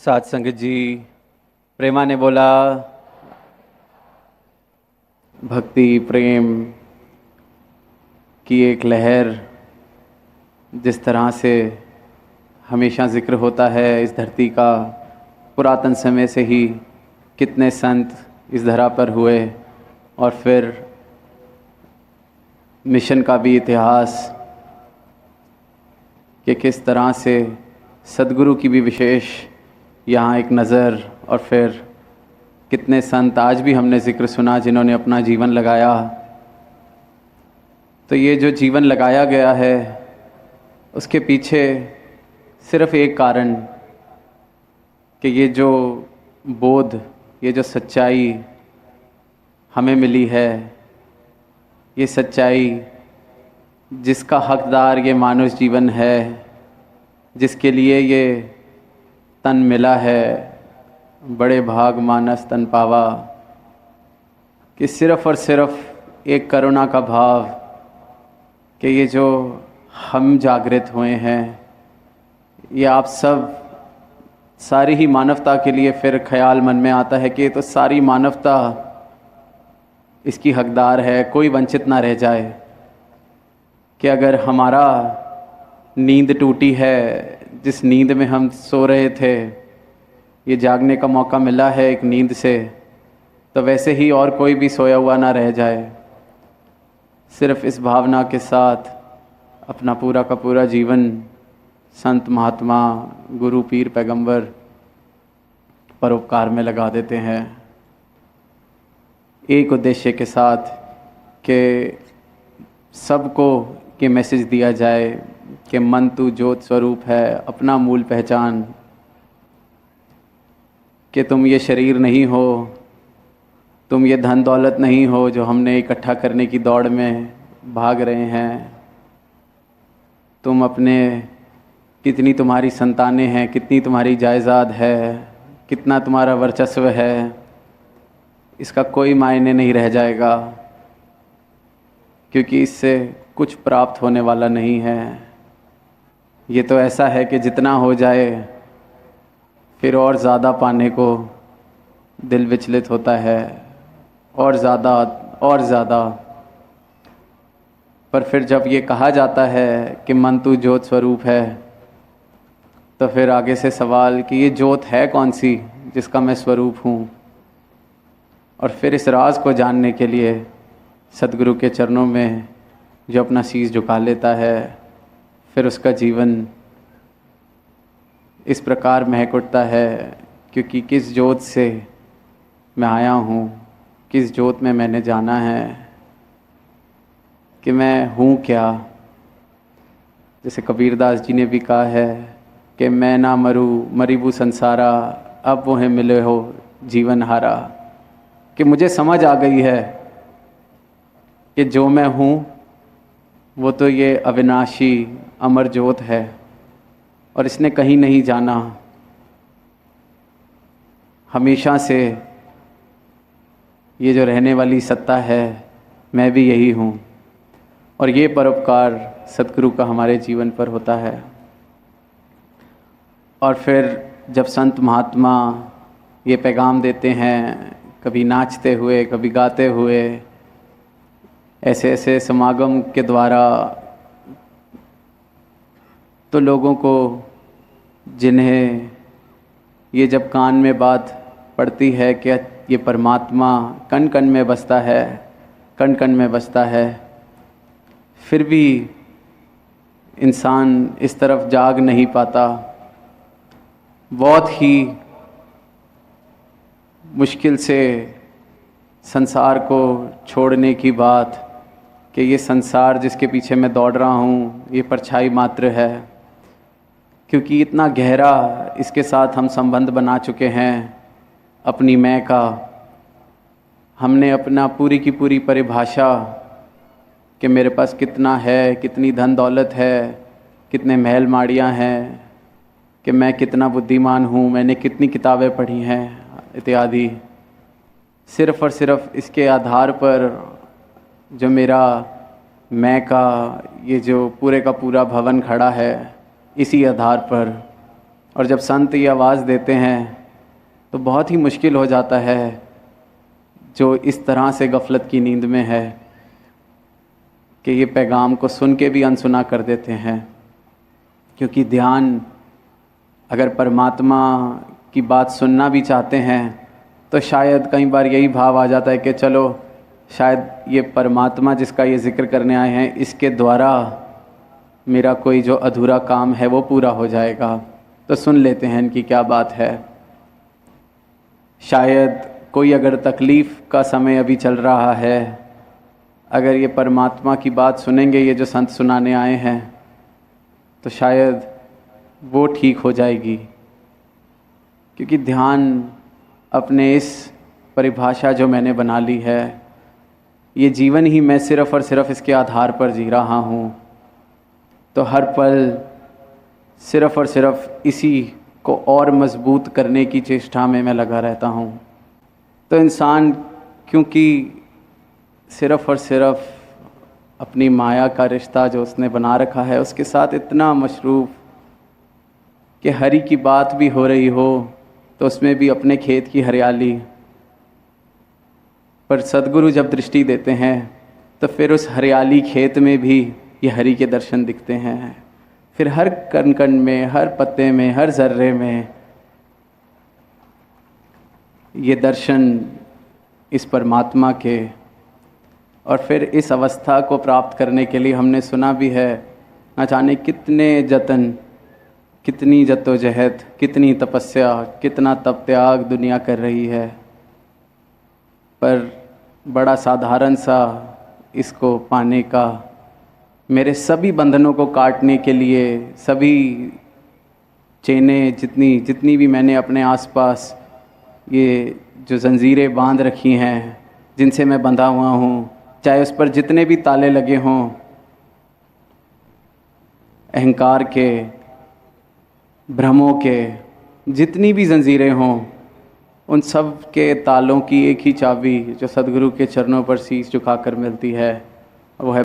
साथ संगत जी, प्रेमा ने बोला भक्ति प्रेम की एक लहर जिस तरह से हमेशा जिक्र होता है इस धरती का, पुरातन समय से ही कितने संत इस धरा पर हुए और फिर मिशन का भी इतिहास कि किस तरह से सदगुरु की भी विशेष यहाँ एक नज़र और फिर कितने संत आज भी हमने जिक्र सुना जिन्होंने अपना जीवन लगाया। तो ये जो जीवन लगाया गया है उसके पीछे सिर्फ एक कारण कि ये जो बोध, ये जो सच्चाई हमें मिली है, ये सच्चाई जिसका हकदार ये मानव जीवन है, जिसके लिए ये तन मिला है, बड़े भाग मानस तन पावा, कि सिर्फ़ और सिर्फ एक करुणा का भाव कि ये जो हम जागृत हुए हैं, ये आप सब सारी ही मानवता के लिए फिर ख्याल मन में आता है कि ये तो सारी मानवता इसकी हकदार है, कोई वंचित ना रह जाए। कि अगर हमारा नींद टूटी है, जिस नींद में हम सो रहे थे, ये जागने का मौका मिला है एक नींद से, तो वैसे ही और कोई भी सोया हुआ ना रह जाए। सिर्फ इस भावना के साथ अपना पूरा का पूरा जीवन संत महात्मा गुरु पीर पैगंबर परोपकार में लगा देते हैं, एक उद्देश्य के साथ कि सबको ये मैसेज दिया जाए कि मन तू ज्योत स्वरूप है, अपना मूल पहचान, कि तुम ये शरीर नहीं हो, तुम ये धन दौलत नहीं हो जो हमने इकट्ठा करने की दौड़ में भाग रहे हैं। तुम अपने कितनी तुम्हारी संतानें हैं, कितनी तुम्हारी जायदाद है, कितना तुम्हारा वर्चस्व है, इसका कोई मायने नहीं रह जाएगा, क्योंकि इससे कुछ प्राप्त होने वाला नहीं है। ये तो ऐसा है कि जितना हो जाए फिर और ज़्यादा पाने को दिल विचलित होता है, और ज़्यादा। पर फिर जब ये कहा जाता है कि मन तू ज्योत स्वरूप है, तो फिर आगे से सवाल कि ये ज्योत है कौन सी जिसका मैं स्वरूप हूँ। और फिर इस राज को जानने के लिए सदगुरु के चरणों में जो अपना शीश झुका लेता है, फिर उसका जीवन इस प्रकार महक उठता है, क्योंकि किस ज्योत से मैं आया हूँ, किस ज्योत में मैंने जाना है, कि मैं हूँ क्या। जैसे कबीरदास जी ने भी कहा है कि मैं ना मरूँ मरीबू संसारा, अब वो है मिले हो जीवन हारा। कि मुझे समझ आ गई है कि जो मैं हूँ वो तो ये अविनाशी अमर ज्योत है और इसने कहीं नहीं जाना, हमेशा से ये जो रहने वाली सत्ता है मैं भी यही हूँ। और ये परोपकार सतगुरु का हमारे जीवन पर होता है। और फिर जब संत महात्मा ये पैगाम देते हैं, कभी नाचते हुए, कभी गाते हुए, ऐसे ऐसे समागम के द्वारा, तो लोगों को जिन्हें ये जब कान में बात पड़ती है कि ये परमात्मा कण कण में बसता है, कण कण में बसता है, फिर भी इंसान इस तरफ जाग नहीं पाता। बहुत ही मुश्किल से संसार को छोड़ने की बात कि ये संसार जिसके पीछे मैं दौड़ रहा हूँ ये परछाई मात्र है, क्योंकि इतना गहरा इसके साथ हम संबंध बना चुके हैं अपनी मैं का। हमने अपना पूरी की पूरी परिभाषा कि मेरे पास कितना है, कितनी धन दौलत है, कितने महल माड़ियाँ हैं, कि मैं कितना बुद्धिमान हूँ, मैंने कितनी किताबें पढ़ी हैं इत्यादि, सिर्फ़ और सिर्फ इसके आधार पर जो मेरा मैं का ये जो पूरे का पूरा भवन खड़ा है, इसी आधार पर और जब संत ये आवाज़ देते हैं तो बहुत ही मुश्किल हो जाता है जो इस तरह से गफलत की नींद में है कि ये पैगाम को सुन के भी अनसुना कर देते हैं। क्योंकि ध्यान, अगर परमात्मा की बात सुनना भी चाहते हैं तो शायद कई बार यही भाव आ जाता है कि चलो शायद ये परमात्मा जिसका ये ज़िक्र करने आए हैं इसके द्वारा मेरा कोई जो अधूरा काम है वो पूरा हो जाएगा, तो सुन लेते हैं इनकी क्या बात है। शायद कोई अगर तकलीफ़ का समय अभी चल रहा है, अगर ये परमात्मा की बात सुनेंगे, ये जो संत सुनाने आए हैं, तो शायद वो ठीक हो जाएगी। क्योंकि ध्यान अपने इस परिभाषा जो मैंने बना ली है, ये जीवन ही मैं सिर्फ़ और सिर्फ इसके आधार पर जी रहा हूँ, तो हर पल सिर्फ़ और सिर्फ इसी को और मज़बूत करने की चेष्टा में मैं लगा रहता हूँ। तो इंसान क्योंकि सिर्फ़ और सिर्फ अपनी माया का रिश्ता जो उसने बना रखा है उसके साथ इतना मशरूफ़ कि हरि की बात भी हो रही हो तो उसमें भी अपने खेत की हरियाली, पर सद्गुरु जब दृष्टि देते हैं तो फिर उस हरियाली खेत में भी ये हरि के दर्शन दिखते हैं। फिर हर कण कण में, हर पत्ते में, हर जर्रे में ये दर्शन इस परमात्मा के। और फिर इस अवस्था को प्राप्त करने के लिए हमने सुना भी है, न जाने कितने जतन, कितनी जद्दोजहद, कितनी तपस्या, कितना तप त्याग दुनिया कर रही है, पर बड़ा साधारण सा इसको पाने का, मेरे सभी बंधनों को काटने के लिए, सभी चेनें जितनी भी मैंने अपने आसपास ये जो जंजीरें बांध रखी हैं, जिनसे मैं बंधा हुआ हूँ, चाहे उस पर जितने भी ताले लगे हों, अहंकार के, भ्रमों के, जितनी भी जंजीरें हों, उन सब के तालों की एक ही चाबी जो सद्गुरु के चरणों पर शीश झुकाकर मिलती है, वो है